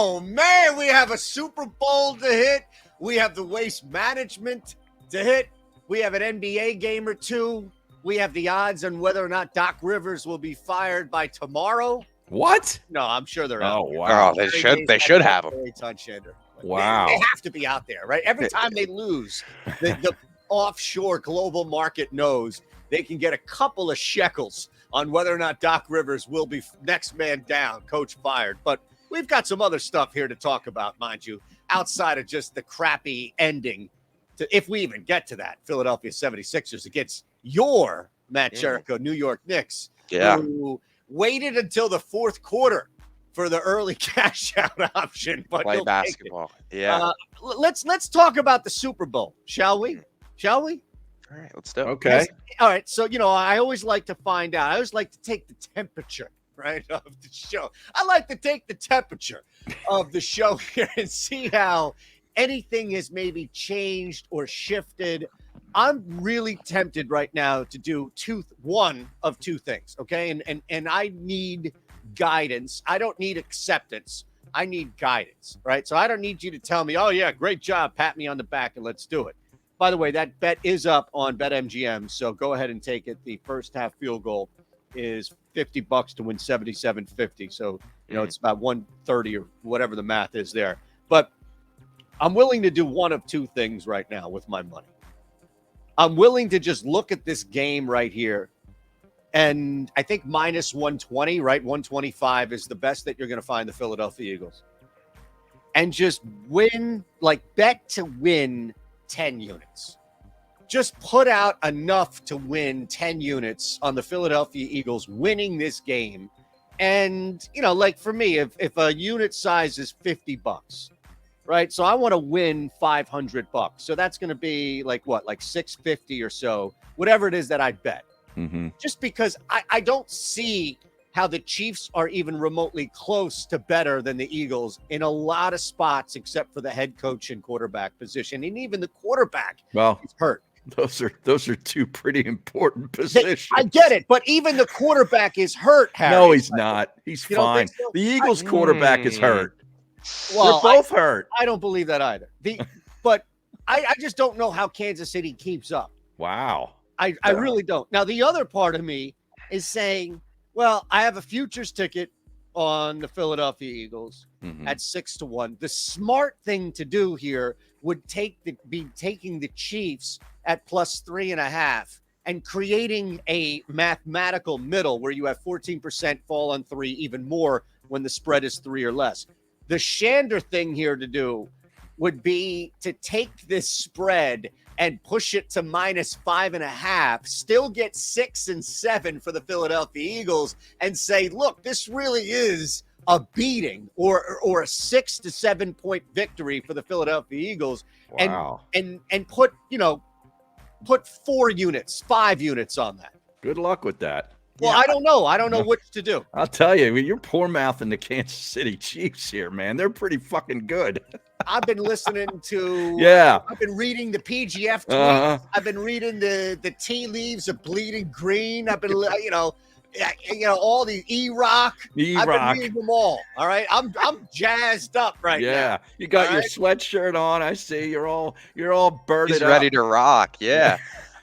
Oh, man, we have a Super Bowl to hit. We have the waste management to hit. We have an NBA game or two. We have the odds on whether or not Doc Rivers will be fired by tomorrow. What? No, I'm sure they're out there. Wow. Oh, they should have him. Wow. They have to be out there, right? Every time they lose, the offshore global market knows they can get a couple of shekels on whether or not Doc Rivers will be next man down, coach fired. But we've got some other stuff here to talk about, mind you, outside of just the crappy ending, if we even get to that, Philadelphia 76ers against your Matt Jericho New York Knicks, who waited until the fourth quarter for the early cash out option. But play basketball. Yeah. Let's talk about the Super Bowl, shall we? Shall we? All right, let's do it. Okay. Yes. All right. So, I always like to find out. I always like to take the temperature, right, of the show. I like to take the temperature of the show here and see how anything has maybe changed or shifted. I'm really tempted right now to do one of two things, okay? And I need guidance. I don't need acceptance. I need guidance, right? So I don't need you to tell me, oh, yeah, great job, pat me on the back, and let's do it. By the way, that bet is up on BetMGM, so go ahead and take it. The first half field goal is $50 to win $77.50. So, it's about 130 or whatever the math is there. But I'm willing to do one of two things right now with my money. I'm willing to just look at this game right here, and I think minus 120, right? 125 is the best that you're going to find the Philadelphia Eagles. And just bet to win 10 units. Just put out enough to win 10 units on the Philadelphia Eagles winning this game. And, for me, if a unit size is $50, right? So I want to win $500. So that's going to be like $650 or so, whatever it is that I bet. Mm-hmm. Just because I don't see how the Chiefs are even remotely close to better than the Eagles in a lot of spots, except for the head coach and quarterback position. And even the quarterback is hurt. Those are two pretty important positions. I get it, but even the quarterback is hurt, Harry. No, he's not. He's fine. So? The Eagles quarterback is hurt. Well, they're both hurt. I don't believe that either. But I just don't know how Kansas City keeps up. Wow. I really don't. Now, the other part of me is saying, well, I have a futures ticket on the Philadelphia Eagles at 6-1. The smart thing to do here would be taking the Chiefs at plus 3.5 and creating a mathematical middle where you have 14% fall on 3, even more when the spread is 3 or less. The Shander thing here to do would be to take this spread and push it to minus 5.5, still get 6 and 7 for the Philadelphia Eagles, and say, look, this really is a beating or a 6 to 7 point victory for the Philadelphia Eagles. Wow. And put 4 units, 5 units on that. Good luck with that. Well, yeah. I don't know what to do. I'll tell you, you're poor mouthing the Kansas City Chiefs here, man. They're pretty fucking good. I've been listening to. I've been reading the PGF tweets. I've been reading the tea leaves of Bleeding Green. I've been, all the E-Rock. I've been reading them all. All right, I'm jazzed up right now. Yeah, you got your sweatshirt on. I see you're all birded He's up. ready to rock. Yeah.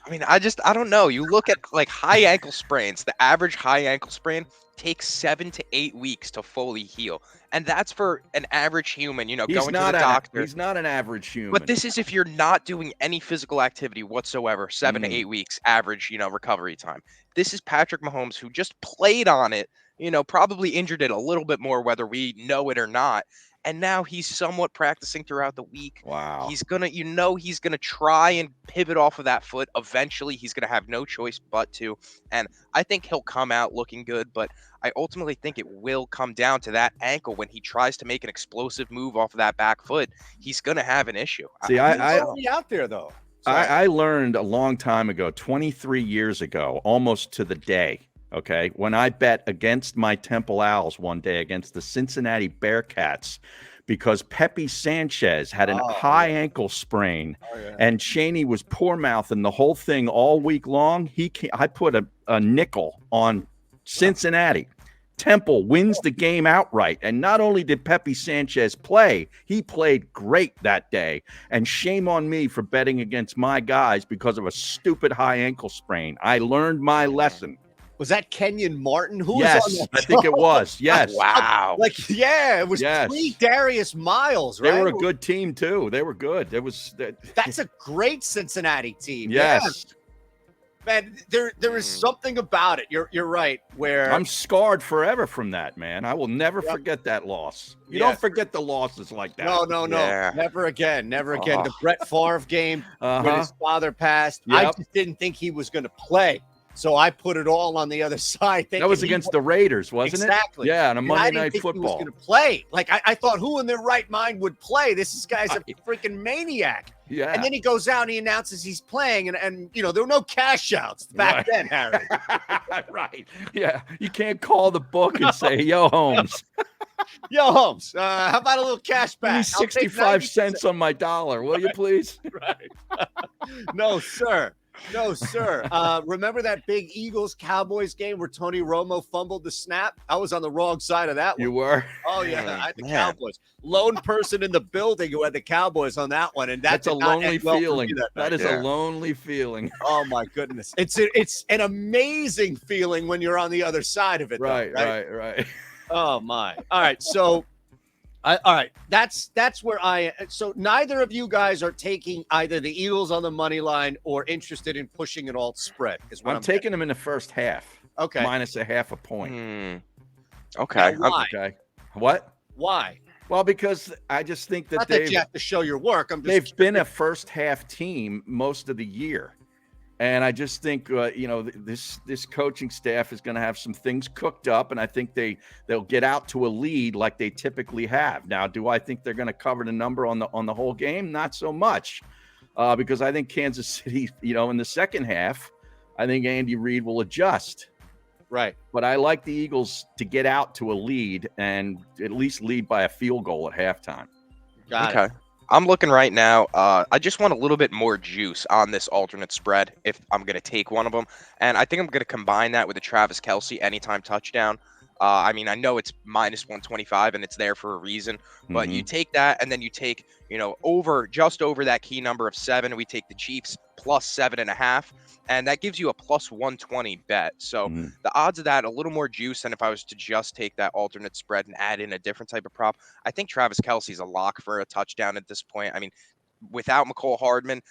I mean, I don't know. You look at high ankle sprains. The average high ankle sprain takes 7 to 8 weeks to fully heal. And that's for an average human, going to the doctor. He's not an average human. But this is if you're not doing any physical activity whatsoever, 7 to 8 weeks average, recovery time. This is Patrick Mahomes, who just played on it, probably injured it a little bit more, whether we know it or not. And now he's somewhat practicing throughout the week. Wow. He's going to try and pivot off of that foot. Eventually, he's going to have no choice but to. And I think he'll come out looking good, but I ultimately think it will come down to that ankle. When he tries to make an explosive move off of that back foot, he's going to have an issue. See, I'll be out there, though. I learned a long time ago, 23 years ago, almost to the day, okay, when I bet against my Temple Owls one day against the Cincinnati Bearcats, because Pepe Sanchez had an high ankle sprain, and Cheney was poor mouthing the whole thing all week long. I put a nickel on Cincinnati, Temple wins the game outright. And not only did Pepe Sanchez play, he played great that day. And shame on me for betting against my guys because of a stupid high ankle sprain. I learned my lesson. Was that Kenyon Martin? Who Yes, was on I think it was. Yes. Wow. Like, yeah, it was pre-Darius Miles, right? They were a good team, too. They were good. That's a great Cincinnati team. Yes. Yeah. Man, there is something about it. You're right. Where I'm scarred forever from that, man. I will never forget that loss. You don't forget the losses like that. No. Yeah. Never again. Never again. The Brett Favre game when his father passed. Yep. I just didn't think he was going to play. So I put it all on the other side. That was against the Raiders, wasn't it? Exactly. Yeah, on a Monday I didn't Night think Football. He was going to play. Like I thought, who in their right mind would play? This guy's a freaking maniac. Yeah. And then he goes out and he announces he's playing, and there were no cash outs back then, Harry. Right. Yeah. You can't call the book and say, "Yo, Holmes, Yo, Holmes, how about a little cash give me back? 65 cents on my dollar, will you please?" Right. No, sir. No, sir. Remember that big Eagles-Cowboys game where Tony Romo fumbled the snap? I was on the wrong side of that one. You were? Oh, yeah. I had the Cowboys. Lone person in the building who had the Cowboys on that one. And that's a lonely feeling. That is a lonely feeling. Oh, my goodness. It's an amazing feeling when you're on the other side of it. Right. Oh, my. All right. So... all right, that's where so neither of you guys are taking either the Eagles on the money line or interested in pushing an alt spread. I'm taking them in the first half. Okay. Minus a half a point. Okay. Why? Okay. What? Why? Well, because I just think that Not that you have to show your work. They've been a first half team most of the year. And I just think, this coaching staff is going to have some things cooked up, and I think they'll get out to a lead like they typically have. Now, do I think they're going to cover the number on the whole game? Not so much, because I think Kansas City, in the second half, I think Andy Reid will adjust. Right. But I like the Eagles to get out to a lead and at least lead by a field goal at halftime. Got it. I'm looking right now. I just want a little bit more juice on this alternate spread if I'm going to take one of them. And I think I'm going to combine that with a Travis Kelce anytime touchdown. I know it's minus 125 and it's there for a reason, but you take that and then you take, just over that key number of 7. We take the Chiefs plus 7.5, and that gives you a plus 120 bet. So the odds of that a little more juice than if I was to just take that alternate spread and add in a different type of prop. I think Travis Kelce's a lock for a touchdown at this point. Without McCole Hardman,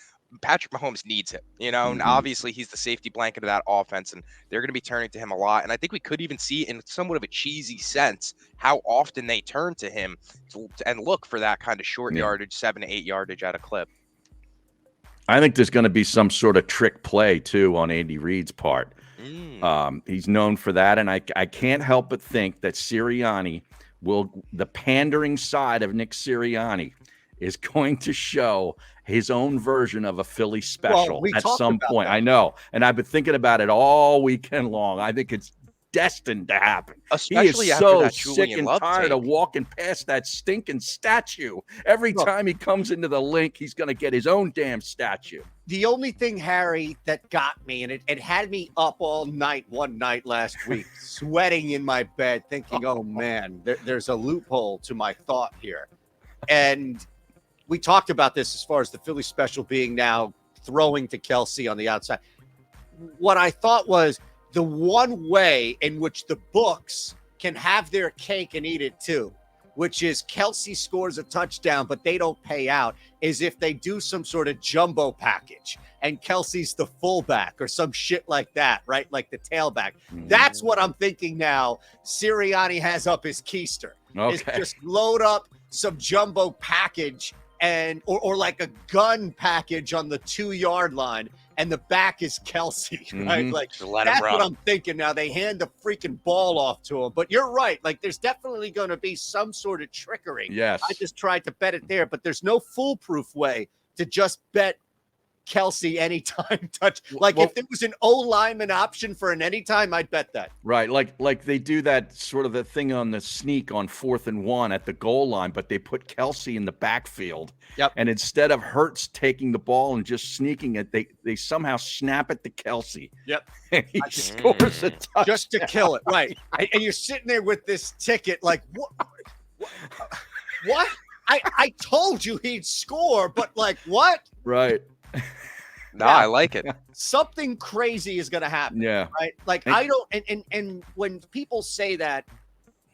Patrick Mahomes needs it, and obviously he's the safety blanket of that offense, and they're going to be turning to him a lot. And I think we could even see, in somewhat of a cheesy sense, how often they turn to him and look for that kind of short yardage, 7 to 8 yardage at a clip. I think there's going to be some sort of trick play, too, on Andy Reid's part. He's known for that, and I can't help but think that Sirianni the pandering side of Nick Sirianni is going to show his own version of a Philly special at some point. I know. And I've been thinking about it all weekend long. I think it's destined to happen. Especially he is after so that sick Julian and Love tired take. of walking past that stinking statue. Every time he comes into the link, he's going to get his own damn statue. The only thing, Harry, that got me, and it had me up all night one night last week, sweating in my bed, thinking, oh, man, there's a loophole to my thought here. And we talked about this as far as the Philly special being now throwing to Kelce on the outside. What I thought was the one way in which the books can have their cake and eat it too, which is Kelce scores a touchdown, but they don't pay out, is if they do some sort of jumbo package and Kelce's the fullback or some shit like that, right? Like the tailback. That's what I'm thinking now. Sirianni has up his keister. Okay. Is just load up some jumbo package or like a gun package on the 2-yard line, and the back is Kelce, right? Like that's what I'm thinking now. They hand the freaking ball off to him. But you're right. Like there's definitely going to be some sort of trickery. Yes. I just tried to bet it there, but there's no foolproof way to just bet Kelce anytime touch. Like if there was an O lineman option for an anytime, I'd bet that. Right, like they do that sort of the thing on the sneak on 4th and 1 at the goal line, but they put Kelce in the backfield. Yep. And instead of Hurts taking the ball and just sneaking it, they somehow snap it to Kelce. Yep. And he scores a touchdown. Just to kill it, right? And you're sitting there with this ticket, like what? I told you he'd score, but like what? Right. No, I like it. Something crazy is going to happen. Yeah. Right. Like I don't. And when people say that,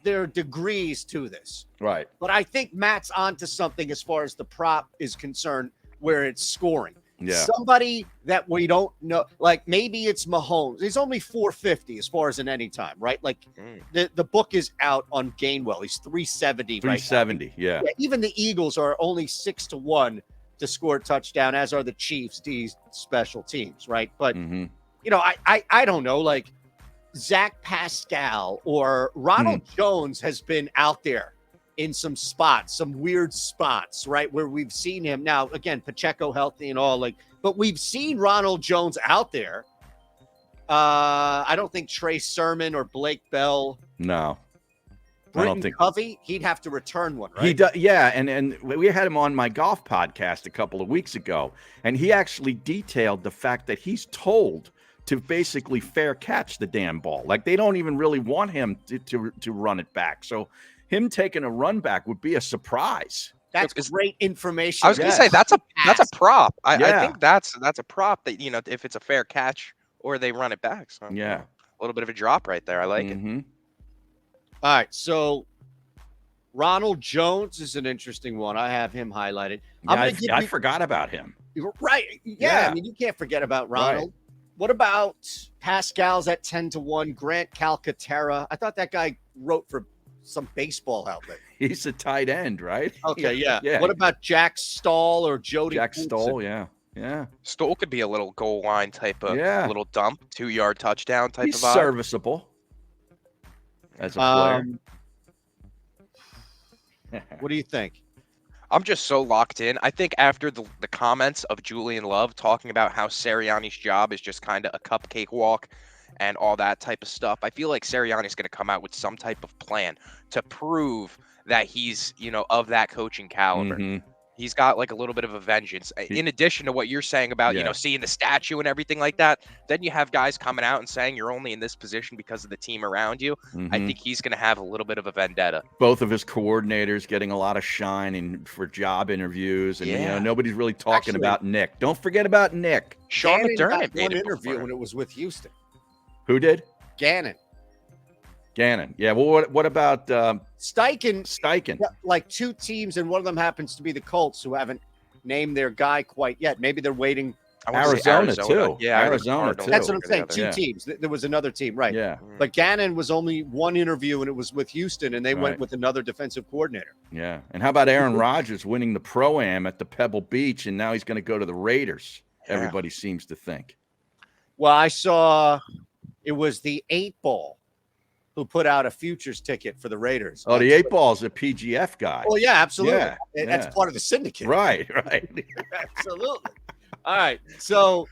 there are degrees to this. Right. But I think Matt's onto something as far as the prop is concerned, where it's scoring. Yeah. Somebody that we don't know, like maybe it's Mahomes. He's only 450 as far as an anytime, right? Like the book is out on Gainwell. He's 370. 370. Right now. Yeah. Even the Eagles are only 6-1 to score a touchdown, as are the Chiefs, these special teams, right? But you know, I don't know, like Zach Pascal or Ronald Jones has been out there in some spots, some weird spots, right? Where we've seen him now, again, Pacheco healthy and all, like, but we've seen Ronald Jones out there. I don't think Trey Sermon or Blake Bell. No. Britton I don't think Covey, he'd have to return one, right? He does, yeah, and we had him on my golf podcast a couple of weeks ago, and he actually detailed the fact that he's told to basically fair catch the damn ball. Like they don't even really want him to run it back. So him taking a run back would be a surprise. That's great information. I was going to say that's a prop. I think that's a prop that, you know, if it's a fair catch or they run it back. So yeah, a little bit of a drop right there. I like it. All right, so Ronald Jones is an interesting one. I have him highlighted. Yeah, I forgot about him. Right. Yeah, I mean, you can't forget about Ronald. Right. What about Pascal's at 10-1, Grant Calcaterra? I thought that guy wrote for some baseball outlet. He's a tight end, right? Okay, yeah. What about Jack Stahl or Jody Jack Coulson? Stahl, yeah. Stahl could be a little goal line type of little dump, 2-yard touchdown type He's of vibe. Serviceable as a player. What do you think? I'm just so locked in. I think after the comments of Julian Love talking about how Sirianni's job is just kind of a cupcake walk and all that type of stuff, I feel like Sirianni's going to come out with some type of plan to prove that he's, you know, of that coaching caliber. He's got like a little bit of a vengeance. In addition to what you're saying about, you know, seeing the statue and everything like that, then you have guys coming out and saying you're only in this position because of the team around you. I think he's going to have a little bit of a vendetta. Both of his coordinators getting a lot of shine for job interviews, and you know, nobody's really talking about Nick. Don't forget about Nick. Sean McDermott made an interview when it was with Houston. Who did? Gannon. Yeah. Well, what about Steichen? Like two teams, and one of them happens to be the Colts, who haven't named their guy quite yet. Maybe they're waiting. Arizona too. Yeah, Arizona too. That's what I'm saying. Two teams. There was another team, right? Yeah. But Gannon was only one interview, and it was with Houston, and they went with another defensive coordinator. Yeah. And how about Aaron Rodgers winning the Pro-Am at the Pebble Beach, and now he's going to go to the Raiders? Everybody seems to think. Well, I saw it was the 8 Ball who put out a futures ticket for the Raiders. Oh, the 8 Ball's a PGF guy. Well, yeah, absolutely. That's part of the syndicate. Right. Absolutely. All right. So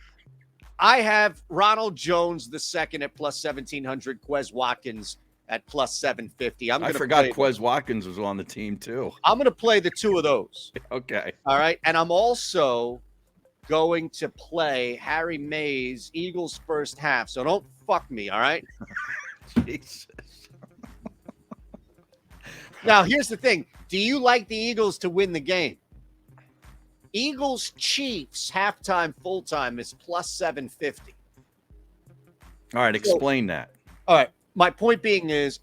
I have Ronald Jones the second at plus 1,700, Quez Watkins at plus 750. I forgot Quez Watkins was on the team too. I'm going to play the two of those. Okay. All right. And I'm also going to play Harry Mays, Eagles first half. So don't fuck me. All right. Jesus. Now, here's the thing. Do you like the Eagles to win the game? Eagles Chiefs halftime, full time is plus 750. All right. Explain that. All right. My point being is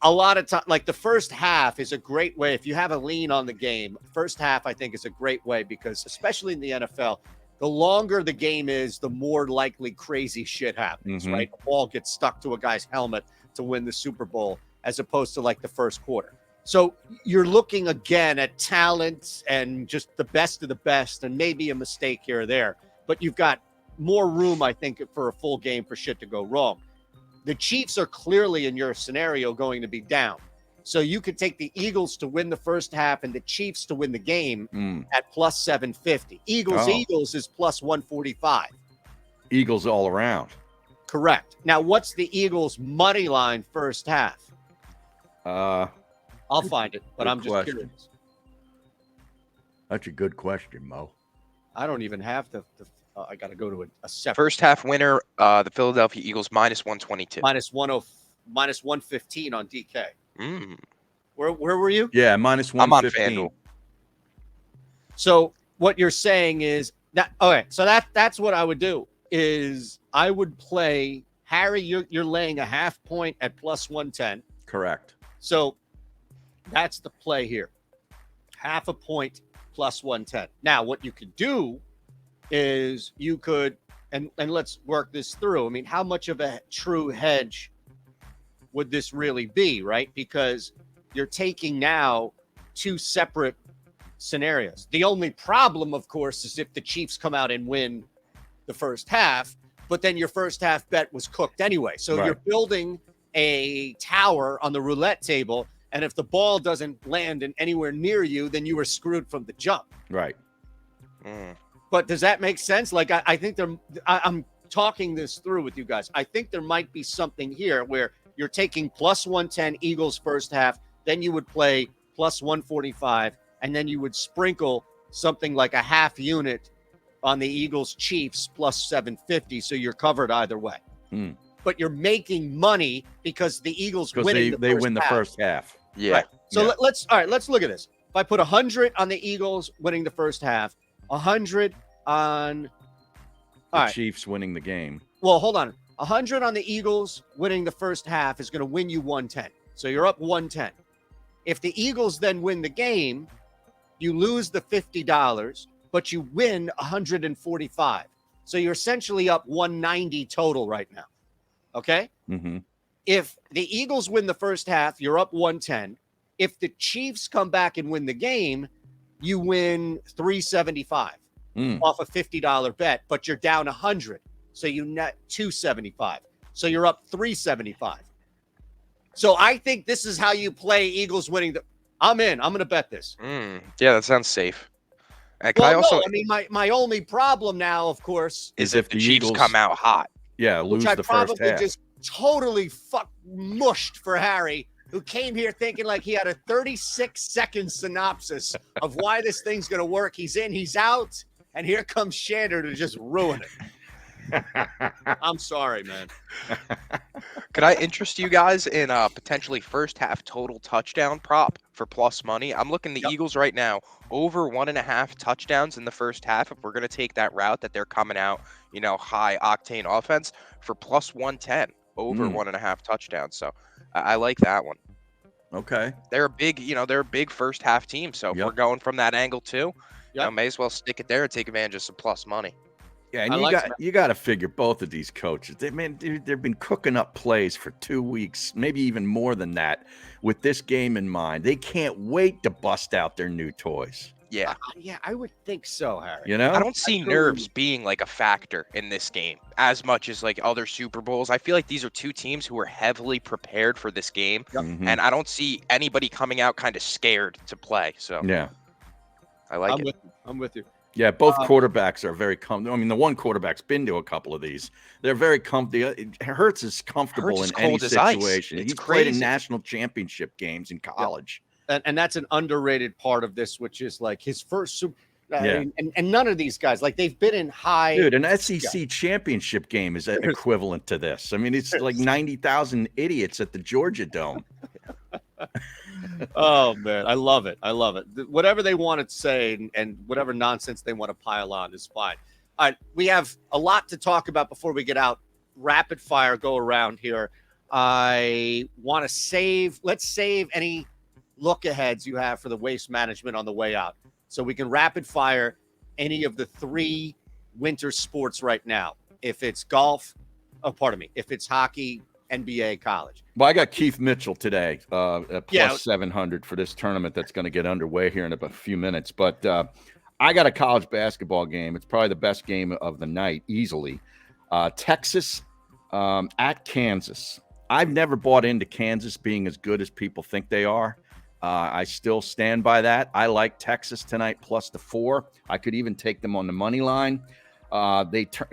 a lot of time, like the first half is a great way. If you have a lean on the game, first half, I think is a great way because especially in the NFL, the longer the game is, the more likely crazy shit happens, right? The ball gets stuck to a guy's helmet to win the Super Bowl as opposed to like the first quarter. So you're looking again at talent and just the best of the best and maybe a mistake here or there. But you've got more room, I think, for a full game for shit to go wrong. The Chiefs are clearly in your scenario going to be down. So you could take the Eagles to win the first half and the Chiefs to win the game at plus 750. Eagles is plus 145. Eagles all around. Correct. Now, what's the Eagles money line first half? I'll find it, but I'm just curious. That's a good question, Mo. I don't even have I got to go to a separate. First half winner, the Philadelphia Eagles minus 122. Minus 115 on DK. Mm. Where were you? Yeah, minus 115. I'm on FanDuel. So what you're saying is that okay? So that's what I would do. Is I would play Harry. You're laying a half point at plus 110. Correct. So that's the play here. Half a point plus 110. Now, what you could do is you could and let's work this through. I mean, how much of a true hedge would this really be, right? Because you're taking now two separate scenarios. The only problem, of course, is if the Chiefs come out and win the first half, but then your first half bet was cooked anyway. So You're building a tower on the roulette table, and if the ball doesn't land anywhere near you, then you were screwed from the jump. Right. But does that make sense? Like, I think I'm talking this through with you guys. I think there might be something here where you're taking plus 110 Eagles first half, then you would play plus 145, and then you would sprinkle something like a half unit on the Eagles Chiefs plus 750, so you're covered either way. But you're making money because the Eagles winning they win the first half. Yeah. Right. So let's look at this. If I put 100 on the Eagles winning the first half, 100 on the Chiefs winning the game. Well, hold on. 100 on the Eagles winning the first half is going to win you 110. So you're up 110. If the Eagles then win the game, you lose the $50, but you win 145. So you're essentially up 190 total right now. Okay? Mm-hmm. If the Eagles win the first half, you're up 110. If the Chiefs come back and win the game, you win 375 off a $50 bet, but you're down 100. So you net 275. So you're up 375. So I think this is how you play Eagles winning I'm in. I'm going to bet this. Yeah, that sounds safe. And my only problem now, of course, is if the Chiefs Eagles come out hot. Yeah, lose the first half. Just totally mushed for Harry, who came here thinking like he had a 36-second synopsis of why this thing's going to work. He's in, he's out, and here comes Shander to just ruin it. I'm sorry, man. Could I interest you guys in a potentially first half total touchdown prop for plus money? I'm looking the Eagles right now over 1.5 touchdowns in the first half. If we're going to take that route that they're coming out, high octane offense for plus 110 over 1.5 touchdowns. So I like that one. Okay. They're a big first half team. So if we're going from that angle too, may as well stick it there and take advantage of some plus money. Yeah, and you got to figure both of these coaches. They've been cooking up plays for 2 weeks, maybe even more than that, with this game in mind. They can't wait to bust out their new toys. Yeah. Yeah, I would think so, Harry. I don't see nerves being like a factor in this game as much as like other Super Bowls. I feel like these are two teams who are heavily prepared for this game, and I don't see anybody coming out kind of scared to play. So yeah, I like it. I'm with you. Yeah, both quarterbacks are very comfortable. I mean, the one quarterback's been to a couple of these. They're very comfortable. Hurts is comfortable in any situation. He's played in national championship games in college. And that's an underrated part of this, which is like his first Super. And none of these guys, like they've been in high. Dude, an SEC championship game is equivalent to this. I mean, it's like 90,000 idiots at the Georgia Dome. Oh man, I love it. Whatever they want to say and whatever nonsense they want to pile on is fine. All right, we have a lot to talk about before we get out. Rapid fire go around here. I want to let's save any look aheads you have for the waste management on the way out, so we can rapid fire any of the 3 winter sports right now. If it's golf, if it's hockey, NBA, college. Well, I got Keith Mitchell today at plus 700 for this tournament that's going to get underway here in a few minutes. But I got a college basketball game. It's probably the best game of the night, easily. Texas at Kansas. I've never bought into Kansas being as good as people think they are. I still stand by that. I like Texas tonight plus the 4. I could even take them on the money line.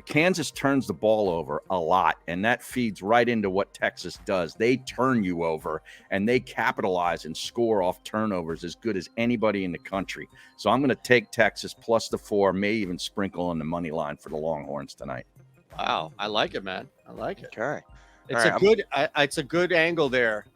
Kansas turns the ball over a lot, and that feeds right into what Texas does. They turn you over, and they capitalize and score off turnovers as good as anybody in the country. So I'm going to take Texas plus the 4, may even sprinkle on the money line for the Longhorns tonight. Wow, I like it, man. I like it. Okay. It's a good angle there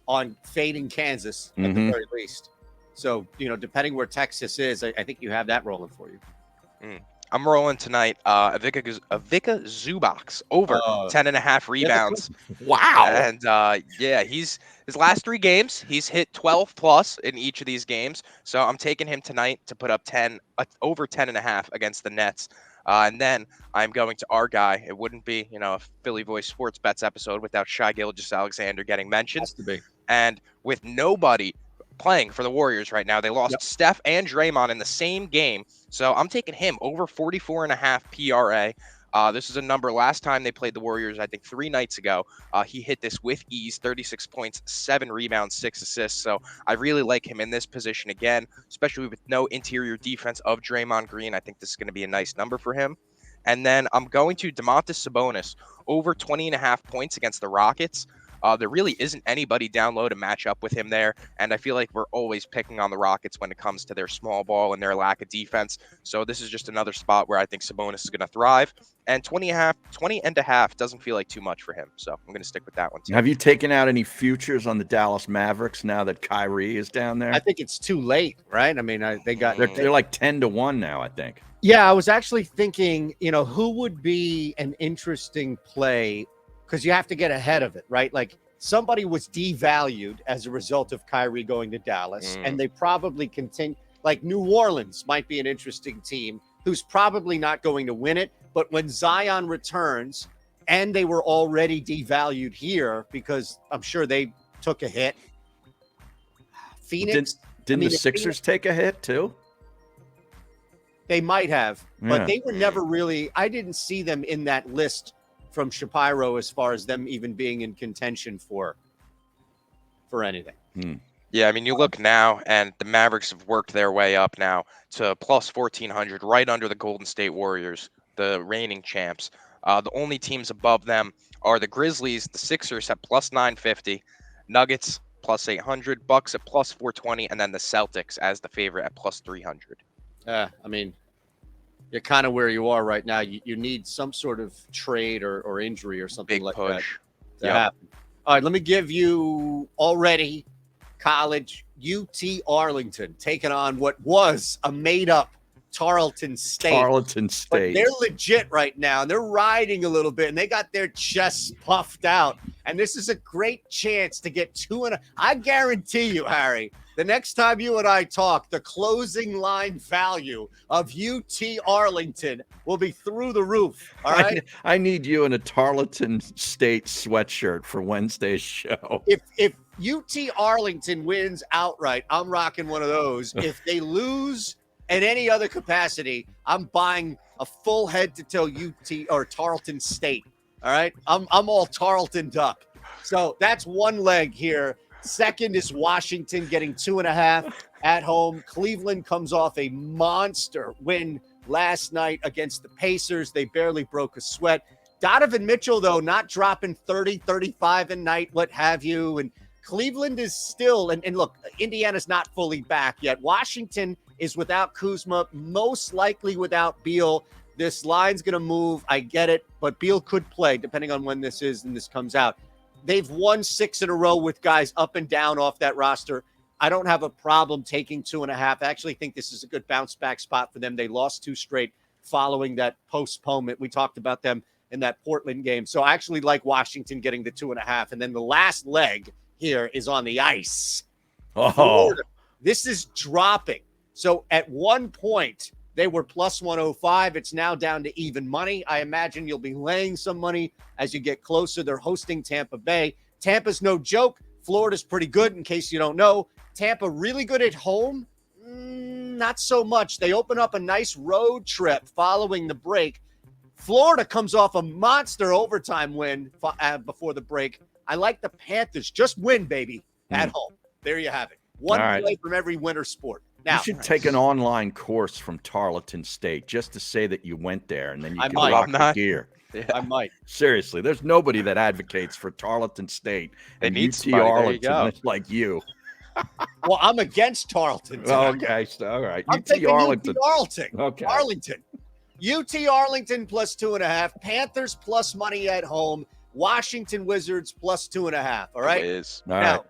on fading Kansas at the very least. So, depending where Texas is, I think you have that rolling for you. I'm rolling tonight. Avika Zubac's over 10.5 rebounds. Wow. And his last 3 games, he's hit 12 plus in each of these games. So I'm taking him tonight to put up over 10.5 against the Nets. And then I'm going to our guy. It wouldn't be, a Philly Voice Sports Bets episode without Shai Gilgeous-Alexander getting mentioned. Has to be. And with nobody playing for the Warriors right now, they lost Steph and Draymond in the same game. So I'm taking him over 44.5 PRA. This is a number last time they played the Warriors, I think 3 nights ago. He hit this with ease, 36 points, 7 rebounds, 6 assists. So I really like him in this position again, especially with no interior defense of Draymond Green. I think this is going to be a nice number for him. And then I'm going to Domantas Sabonis over 20.5 points against the Rockets. There really isn't anybody down low to match up with him there, and I feel like we're always picking on the Rockets when it comes to their small ball and their lack of defense. So this is just another spot where I think Sabonis is going to thrive, and 20.5 doesn't feel like too much for him, so I'm going to stick with that one too. Have you taken out any futures on the Dallas Mavericks now that Kyrie is down there? I think it's too late, right? I mean, they're like 10-1 now, I think. Yeah, I was actually thinking, who would be an interesting play, because you have to get ahead of it, right? Like, somebody was devalued as a result of Kyrie going to Dallas, and they probably continue. Like, New Orleans might be an interesting team who's probably not going to win it, but when Zion returns, and they were already devalued here because I'm sure they took a hit. Phoenix. Didn't the Sixers take a hit too? They might have, but they were never really. I didn't see them in that list from Shapiro as far as them even being in contention for anything. Yeah, I mean, you look now, and the Mavericks have worked their way up now to plus 1,400, right under the Golden State Warriors, the reigning champs. The only teams above them are the Grizzlies, the Sixers at plus 950, Nuggets plus 800, Bucks at plus 420, and then the Celtics as the favorite at plus 300. I mean, you're kind of where you are right now. You need some sort of trade or injury or something like that to happen. All right, let me give you already college UT Arlington taking on what was a made-up Tarleton State. But they're legit right now, and they're riding a little bit, and they got their chests puffed out. And this is a great chance to get 2.5. I guarantee you, Harry, the next time you and I talk, the closing line value of UT Arlington will be through the roof. All right. I need you in a Tarleton State sweatshirt for Wednesday's show. If UT Arlington wins outright, I'm rocking one of those. If they lose in any other capacity, I'm buying a full head to toe UT or Tarleton State. All right. I'm all Tarletoned up. So that's one leg here. Second is Washington getting 2.5 at home. Cleveland comes off a monster win last night against the Pacers. They barely broke a sweat. Donovan Mitchell, though, not dropping 30, 35 a night, what have you. And Cleveland is still, and look, Indiana's not fully back yet. Washington is without Kuzma, most likely without Beal. This line's going to move. I get it, but Beal could play depending on when this is and this comes out. They've won 6 in a row with guys up and down off that roster. I don't have a problem taking 2.5. I actually think this is a good bounce back spot for them. They lost 2 straight following that postponement. We talked about them in that Portland game. So I actually like Washington getting the 2.5. And then the last leg here is on the ice. Florida. This is dropping. So at one point, they were plus 105. It's now down to even money. I imagine you'll be laying some money as you get closer. They're hosting Tampa Bay. Tampa's no joke. Florida's pretty good, in case you don't know. Tampa really good at home? Not so much. They open up a nice road trip following the break. Florida comes off a monster overtime win before the break I like the Panthers. Just win, baby, at home. There you have it. One All right. play from every winter sport. Now, You should take an online course from Tarleton State just to say that you went there, and then you I can might. rock the Not. gear. I might. Seriously, there's nobody that advocates for Tarleton State They and need UT somebody. There you Arlington go. like you. Well, I'm against Tarleton tonight. Okay, so, all right. I'm UT taking Arlington. UT Arlington. Okay. Arlington. UT Arlington plus 2.5. Panthers plus money at home. Washington Wizards plus 2.5. All right. Wiz. All Now, right.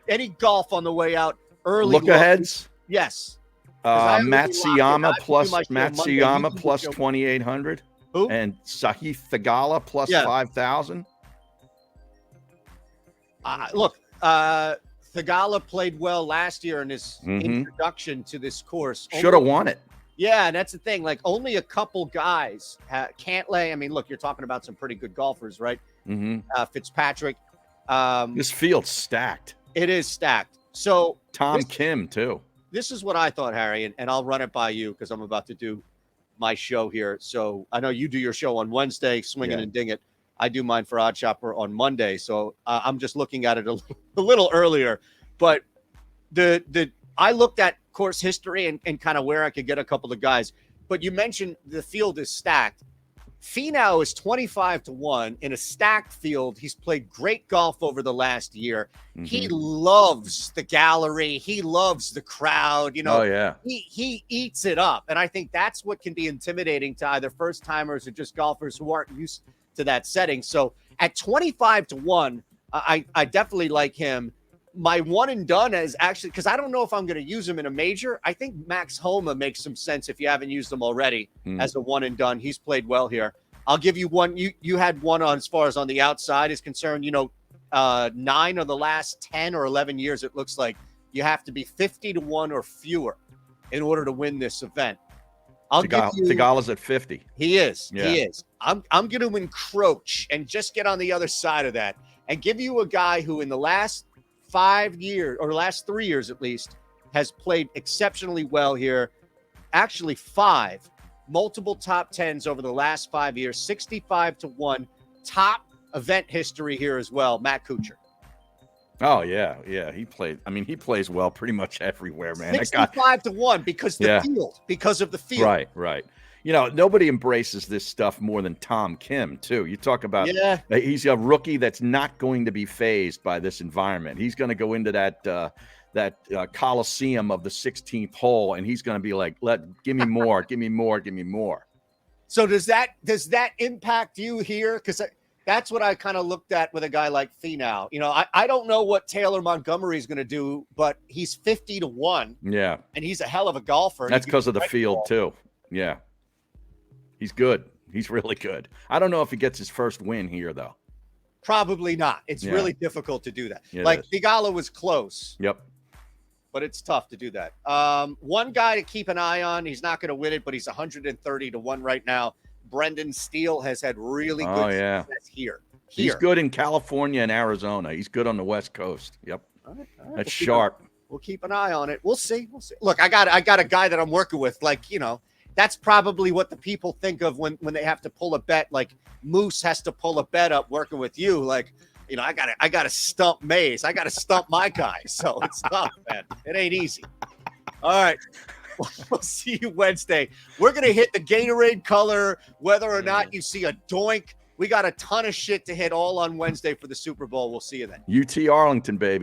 any golf on the way out? Early Look aheads. Yes. I already locked in. I Matsuyama have to do my show Monday. You Matsuyama do your plus show. 2,800, Who? and Sahith Thagala plus Yeah. 5,000. Look, Thagala played well last year in his introduction to this course. Should have won it. Yeah, and that's the thing. Like, only a couple guys can't lay. I mean, look, you're talking about some pretty good golfers, right? Fitzpatrick. This field's stacked. It is stacked. So Tom Kim too. this is what I thought, Harry, and I'll run it by you because I'm about to do my show here. So I know you do your show on Wednesday, Swinging and Ding It. I do mine for Odd Shopper on Monday. So I'm just looking at it a little earlier. But I looked at course history and kind of where I could get a couple of guys. But you mentioned the field is stacked. Finau is 25-1 in a stacked field. He's played great golf over the last year. He loves the gallery. He loves the crowd. You know, Oh yeah. he eats it up. And I think that's what can be intimidating to either first timers or just golfers who aren't used to that setting. So at 25-1, I definitely like him. My one and done is actually, because I don't know if I'm going to use him in a major. I think Max Homa makes some sense if you haven't used him already as a one and done. He's played well here. I'll give you one. You had one on as far as on the outside is concerned. You know, 9 of the last 10 or 11 years, it looks like you have to be 50-1 or fewer in order to win this event. Thagala's at 50. He is. Yeah. He is. I'm going to encroach and just get on the other side of that and give you a guy who in the last 5 years or last 3 years at least has played exceptionally well here. Actually 5 multiple top 10s over the last 5 years, 65-1 top event history here as well. Matt Kuchar. Oh yeah. He plays well pretty much everywhere, man. 65-1 because of the field. Right. You know, nobody embraces this stuff more than Tom Kim, too. You talk about he's a rookie that's not going to be fazed by this environment. He's going to go into that Coliseum of the 16th hole, and he's going to be like, give me more, give me more, give me more. So does that impact you here? Because that's what I kind of looked at with a guy like Finau. You know, I don't know what Taylor Montgomery is going to do, but he's 50-1. Yeah. And he's a hell of a golfer. That's because of the field, too. Yeah. He's good. He's really good. I don't know if he gets his first win here, though. Probably not. It's really difficult to do that. It like is. Thigala was close. Yep. But it's tough to do that. One guy to keep an eye on. He's not going to win it, but he's 130-1 right now. Brendan Steele has had really good success here. He's good in California and Arizona. He's good on the West Coast. Yep. All right. That's sharp. We'll keep an eye on it. We'll see. Look, I got a guy that I'm working with. Like, you know, that's probably what the people think of when they have to pull a bet. Like Moose has to pull a bet up working with you. Like, you know, I gotta stump Mays. I gotta stump my guy. So it's tough, man. It ain't easy. All right. We'll see you Wednesday. We're gonna hit the Gatorade color, whether or not you see a doink. We got a ton of shit to hit all on Wednesday for the Super Bowl. We'll see you then. UT Arlington, baby.